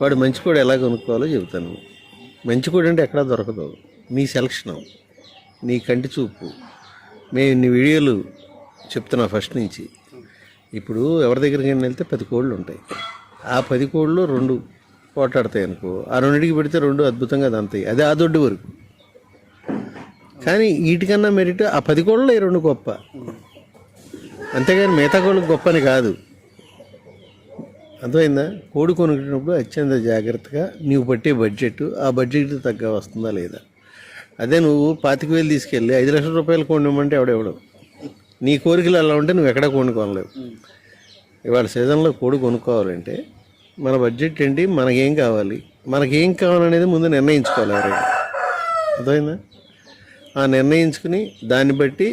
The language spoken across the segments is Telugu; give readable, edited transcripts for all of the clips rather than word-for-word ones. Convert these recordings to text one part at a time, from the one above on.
వాడు మంచి కోడి ఎలా కొనుక్కోవాలో చెబుతాను. మంచి కోడి అంటే ఎక్కడా దొరకదు. నీ సెలక్షను, నీ కంటి చూపు. మేము ఇన్ని వీడియోలు చెప్తున్నా ఫస్ట్ నుంచి. ఇప్పుడు ఎవరి దగ్గరికి వెళ్తే 10 కోళ్ళు ఉంటాయి. ఆ 10 కోళ్ళు 2 పోటాడతాయి అనుకో, ఆ 2కి పెడితే 2 అద్భుతంగా దంతాయి. అదే ఆ దొడ్డు వరకు. కానీ వీటికన్నా మెరిట్ ఆ 10 కోళ్ళలో 2 గొప్ప. అంతేగాని మిగతా కోళ్ళకి గొప్ప అని కాదు. అర్థమైందా? కోడి కొనుక్కున్నప్పుడు అత్యంత జాగ్రత్తగా నీవు పట్టే బడ్జెట్, ఆ బడ్జెట్ తగ్గ వస్తుందా లేదా. అదే నువ్వు 25,000 తీసుకెళ్ళి 5 లక్షల రూపాయలు కొనమంటే ఎవడెవడవు. నీ కోరికలు అలా ఉంటే నువ్వు ఎక్కడా కొనుక్కోలేవు. ఇవాళ సీజన్లో కోడి కొనుక్కోవాలంటే మన బడ్జెట్ ఏంటి, మనకేం కావాలి, మనకేం కావాలనేది ముందు నిర్ణయించుకోవాలి ఎవరైనా. అర్థమైందా? ఆ నిర్ణయించుకుని దాన్ని బట్టి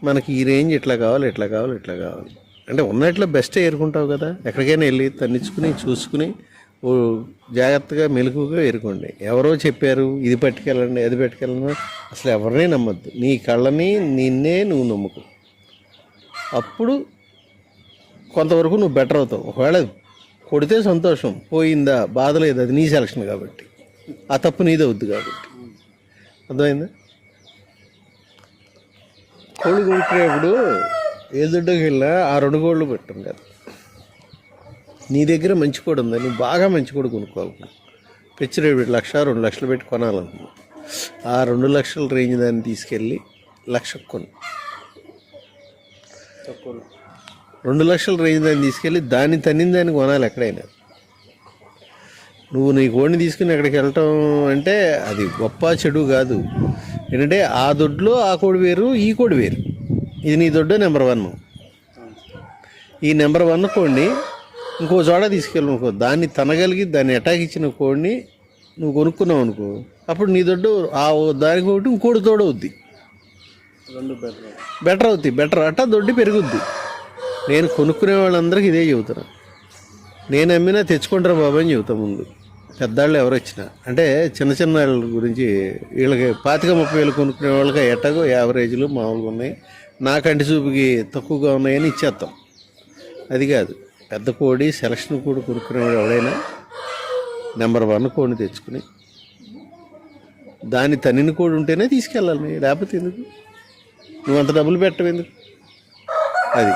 మనకి ఈ రేంజ్ ఇట్లా కావాలి, ఇట్లా కావాలి, ఇట్లా కావాలి అంటే ఉన్నట్లో బెస్టే ఏరుకుంటావు కదా. ఎక్కడికైనా వెళ్ళి తన్నించుకుని చూసుకుని ఓ జాగ్రత్తగా మెలకుగా ఏరుకోండి. ఎవరో చెప్పారు ఇది పట్టుకెళ్ళండి, అది పట్టుకెళ్ళండి, అసలు ఎవరిని నమ్మద్దు. నీ కళ్ళని నిన్నే నువ్వు నమ్ముకో. అప్పుడు కొంతవరకు నువ్వు బెటర్ అవుతావు. ఒకవేళ కొడితే సంతోషం, పోయిందా బాధ లేదు, అది నీ సెలక్షన్ కాబట్టి, ఆ తప్పు నీది అవుద్ది కాబట్టి. అర్థమైందా? కోడి కొనుక్కునేప్పుడు ఏ దుడ్డుకి వెళ్ళినా ఆ 2 కోళ్ళు పెట్టం కదా. నీ దగ్గర మంచి కోడి ఉంది, నువ్వు బాగా మంచి కోడి కొనుక్కోవాలి. పిచ్చి రేటు 1,00,000 2 లక్షలు పెట్టి కొనాలనుకున్నావు. ఆ 2 లక్షల రేంజ్ దాన్ని తీసుకెళ్ళి 1,00,000 కొను. 2 లక్షల రేంజ్ దాన్ని తీసుకెళ్ళి దాన్ని తన్నిన దాన్ని కొనాలి ఎక్కడైనా. నువ్వు నీ కోడిని తీసుకుని ఎక్కడికి వెళ్ళటం అంటే అది గొప్ప చెడు కాదు. ఏంటంటే ఆ దొడ్లో ఆ కోడి వేరు, ఈ కోడి వేరు. ఇది నీ దొడ్డు నెంబర్ 1. ఈ నెంబర్ 1 కోడిని ఇంకో చోట తీసుకెళ్ళి అనుకో, దాన్ని తనగలిగి దాన్ని అటాక్ ఇచ్చిన కోడిని నువ్వు కొనుక్కున్నావు అనుకో, అప్పుడు నీ దొడ్డు ఆ దానికి ఒకటి ఇంకోటి తోడవుద్ది, 2 బెటర్ అవుద్ది. బెటర్ అట్టా దొడ్డి పెరుగుద్ది. నేను కొనుక్కునే వాళ్ళందరికీ ఇదే చెబుతాను. నేను అమ్మినా తెచ్చుకుంటారా బాబు అని చెబుతాను ముందు. పెద్దవాళ్ళు ఎవరు వచ్చినా అంటే చిన్న చిన్న వాళ్ళ గురించి వీళ్ళకి 25,000-30,000 కొనుక్కునే వాళ్ళకి ఎట్టగో యావరేజ్లు మామూలుగా ఉన్నాయి, నా కంటి చూపుకి తక్కువగా ఉన్నాయని ఇచ్చేస్తాం. అది కాదు. పెద్ద కోడి సెలక్షన్ కోడి కొనుక్కునేవాడు ఎవడైనా నెంబర్ 1 కోడిని తెచ్చుకుని దాన్ని తన్నిన కోడి ఉంటేనే తీసుకెళ్ళాలి. లేకపోతే ఎందుకు? నువ్వు అంత డబ్బులు పెట్టవు ఎందుకు? అది